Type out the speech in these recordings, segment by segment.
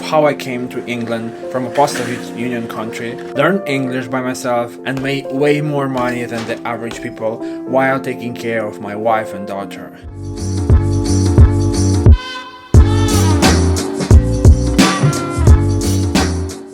how I came to England from a post-Soviet Union country, learned English by myself, and made way more money than the average people while taking care of my wife and daughter.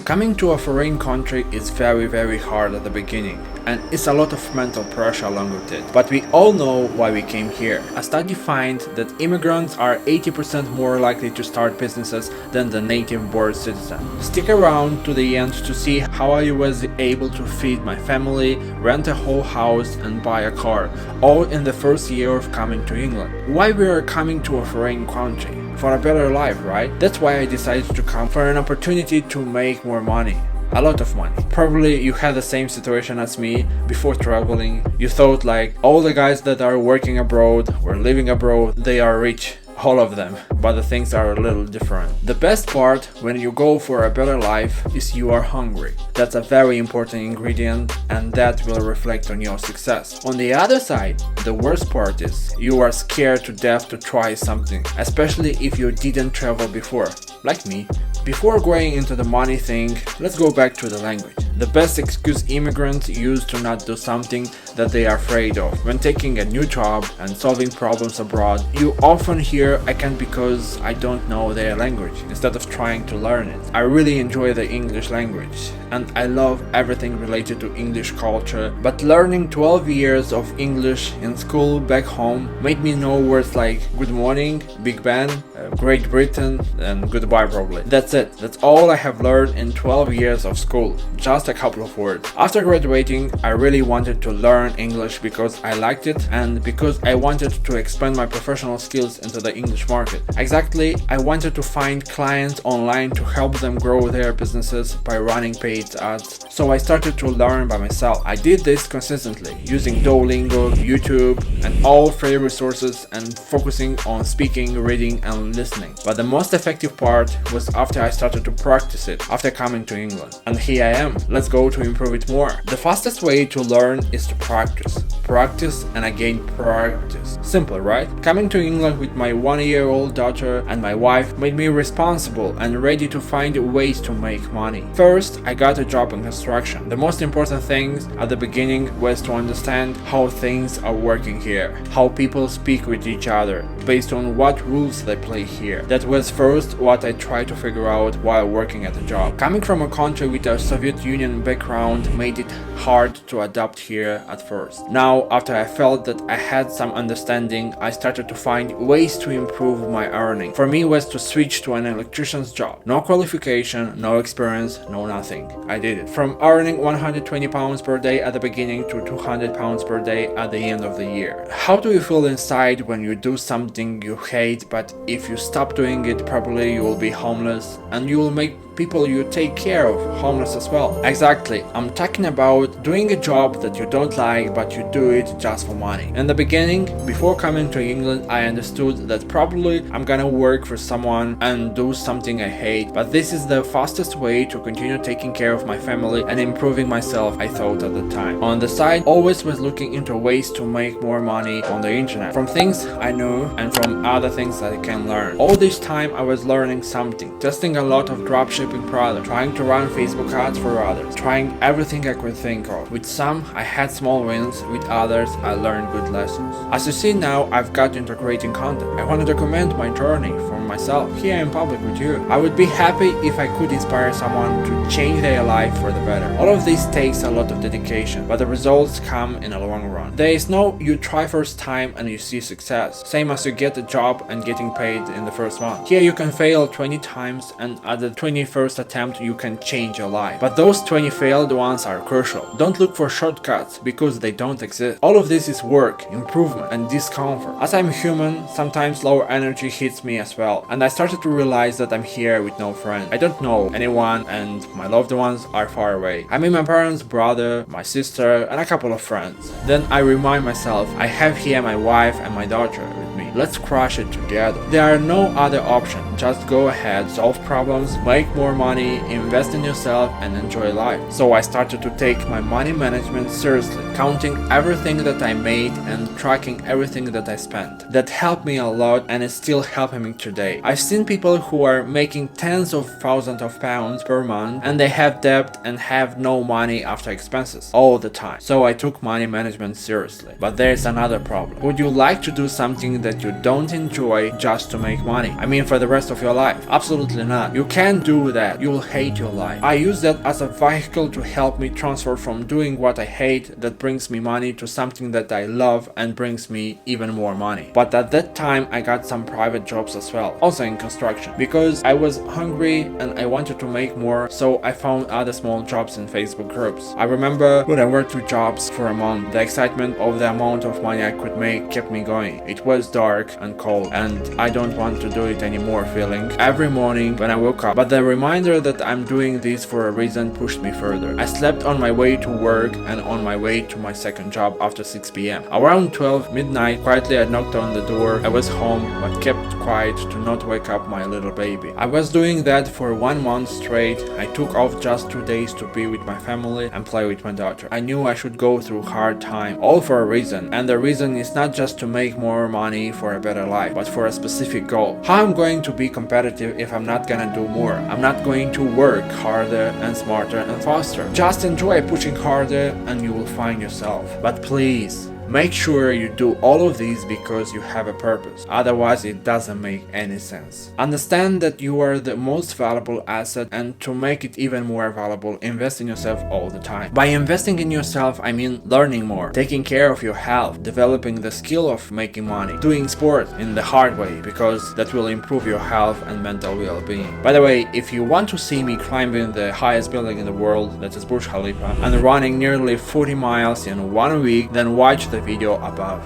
Coming to a foreign country is very hard at the beginning, and it's a lot of mental pressure along with it. But we all know why we came here. A study finds that immigrants are 80% more likely to start businesses than the native born citizen. Stick around to the end to see how I was able to feed my family, rent a whole house and buy a car, all in the first year of coming to England. Why we are coming to a foreign country? For a better life, right? That's why I decided to come, for an opportunity to make more money. A lot of money. Probably you had the same situation as me before traveling. You thought like all the guys that are working abroad or living abroad, they are rich. All of them, but the things are a little different. The best part when you go for a better life is you are hungry. That's a very important ingredient, and that will reflect on your success. On the other side, the worst part is you are scared to death to try something, especially if you didn't travel before, like me. Before going into the money thing, let's go back to the language. The best excuse immigrants use to not do something that they are afraid of. When taking a new job and solving problems abroad, you often hear I can't because I don't know their language, instead of trying to learn it. I really enjoy the English language, and I love everything related to English culture, but learning 12 years of English in school back home made me know words like good morning, Big Ben, Great Britain, and goodbye probably. That's it. That's all I have learned in 12 years of school. Just a couple of words. After graduating, I really wanted to learn English because I liked it and because I wanted to expand my professional skills into the English market. Exactly, I wanted to find clients online to help them grow their businesses by running paid ads. So I started to learn by myself. I did this consistently, using Duolingo, YouTube, and all free resources, and focusing on speaking, reading, and listening. But the most effective part was after I started to practice it, after coming to England. And here I am. Let's go to improve it more. The fastest way to learn is to practice. Practice and again practice. Simple, right? Coming to England with my 1-year-old daughter and my wife made me responsible and ready to find ways to make money. First, I got a job in construction. The most important thing at the beginning was to understand how things are working here, how people speak with each other, based on what rules they play here. That was first what I tried to figure out while working at the job. Coming from a country with a Soviet Union background made it hard to adapt here at first. Now, after I felt that I had some understanding, I started to find ways to improve my earning. For me, it was to switch to an electrician's job. No qualification, no experience, no nothing. I did it. From earning £120 per day at the beginning to £200 per day at the end of the year. How do you feel inside when you do something you hate, but if you stop doing it properly, you will be homeless and you will make people you take care of homeless as well? Exactly, I'm talking about doing a job that you don't like but you do it just for money. In the beginning, before coming to England, I understood that probably I'm gonna work for someone and do something I hate, but this is the fastest way to continue taking care of my family and improving myself, I thought at the time. On the side, always was looking into ways to make more money on the internet, from things I knew and from other things that I can learn. All this time I was learning something, testing a lot of dropshipping product, trying to run Facebook ads for others, trying everything I could think of. With some, I had small wins, with others, I learned good lessons. As you see now, I've got into creating content. I want to document my journey for myself here in public with you. I would be happy if I could inspire someone to change their life for the better. All of this takes a lot of dedication, but the results come in the long run. There is no you try first time and you see success, same as you get a job and getting paid in the first month. Here you can fail 20 times and at the 21st attempt you can change your life. But those 20 failed ones are crucial. Don't look for shortcuts because they don't exist. All of this is work, improvement, and discomfort. As I'm human, sometimes lower energy hits me as well, and I started to realize that I'm here with no friend. I don't know anyone and my loved ones are far away. I mean my parents, brother, my sister, and a couple of friends. Then I remind myself I have here my wife and my daughter with me. let's crush it together. There are no other options. Just go ahead, solve problems, make more money, invest in yourself, and enjoy life. So I started to take my money management seriously, counting everything that I made and tracking everything that I spent. That helped me a lot, and it's still helping me today. I've seen people who are making tens of thousands of pounds per month, and they have debt and have no money after expenses all the time. So I took money management seriously. But there's another problem. Would you like to do something that you don't enjoy just to make money? I mean, for the rest of your life? Absolutely not. You can't do that. You'll hate your life. I use that as a vehicle to help me transfer from doing what I hate that brings me money to something that I love and brings me even more money. But at that time I got some private jobs as well, also in construction, because I was hungry and I wanted to make more, so I found other small jobs in Facebook groups. I remember when I worked 2 jobs for a month, the excitement of the amount of money I could make kept me going. It was dark and cold, and I don't want to do it anymore feeling every morning when I woke up, but the reminder that I'm doing this for a reason pushed me further. I slept on my way to work and on my way to my second job after 6 p.m. Around 12 midnight, quietly I knocked on the door. I was home but kept quiet to not wake up my little baby. I was doing that for 1 month straight. I took off just 2 days to be with my family and play with my daughter. I knew I should go through hard time, all for a reason, and the reason is not just to make more money for a better life, but for a specific goal. How I'm going to be competitive if I'm not gonna do more? I'm not going to work harder and smarter and faster. Just enjoy pushing harder and you will find yourself. But please, make sure you do all of these because you have a purpose. Otherwise, it doesn't make any sense. Understand that you are the most valuable asset, and to make it even more valuable, invest in yourself all the time. By investing in yourself, I mean learning more, taking care of your health, developing the skill of making money, doing sport in the hard way, because that will improve your health and mental well-being. By the way, if you want to see me climbing the highest building in the world, that is Burj Khalifa, and running nearly 40 miles in 1 week, then watch the video above.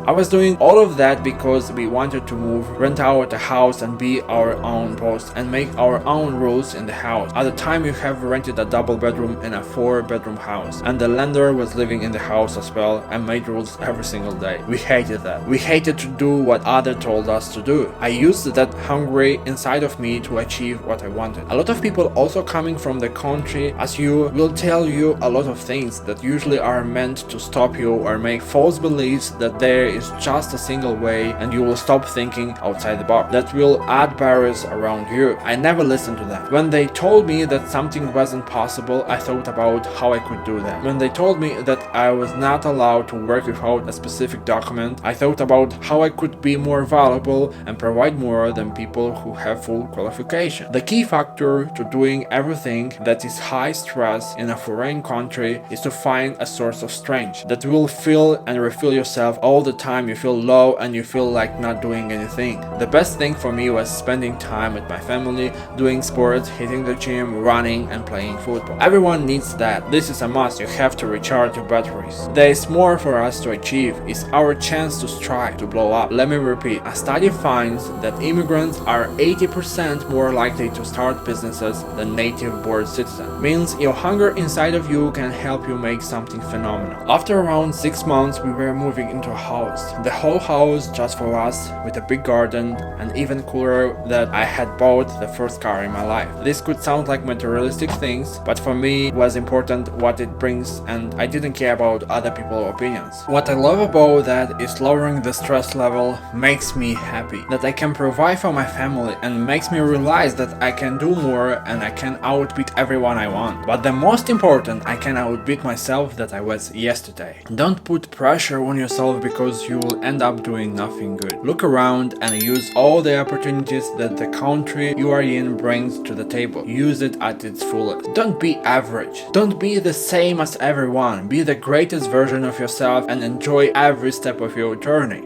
I was doing all of that because we wanted to move, rent out a house and be our own boss and make our own rules in the house. At the time we have rented a double bedroom in a 4-bedroom house, and the lender was living in the house as well and made rules every single day. We hated that. We hated to do what others told us to do. I used that hungry inside of me to achieve what I wanted. A lot of people also coming from the country as you will tell you a lot of things that usually are meant to stop you or make false beliefs that there is just a single way, and you will stop thinking outside the box. That will add barriers around you. I never listened to them. When they told me that something wasn't possible, I thought about how I could do that. When they told me that I was not allowed to work without a specific document, I thought about how I could be more valuable and provide more than people who have full qualification. The key factor to doing everything that is high stress in a foreign country is to find a source of strength that will fill and refill yourself all the time you feel low and you feel like not doing anything. The best thing for me was spending time with my family, doing sports, hitting the gym, running and playing football. Everyone needs that. This is a must. You have to recharge your batteries. There is more for us to achieve. It's our chance to strive, to blow up. Let me repeat. A study finds that immigrants are 80% more likely to start businesses than native born citizens. Means your hunger inside of you can help you make something phenomenal. After around 6 months, we were moving into a house. The whole house just for us, with a big garden, and even cooler that I had bought the first car in my life. This could sound like materialistic things, but for me it was important what it brings, and I didn't care about other people's opinions. What I love about that is lowering the stress level makes me happy, that I can provide for my family, and makes me realize that I can do more and I can outbeat everyone I want. But the most important, I can outbeat myself that I was yesterday. Don't put pressure on yourself because you will end up doing nothing good. Look around and use all the opportunities that the country you are in brings to the table. Use it at its fullest. Don't be average. Don't be the same as everyone. Be the greatest version of yourself and enjoy every step of your journey.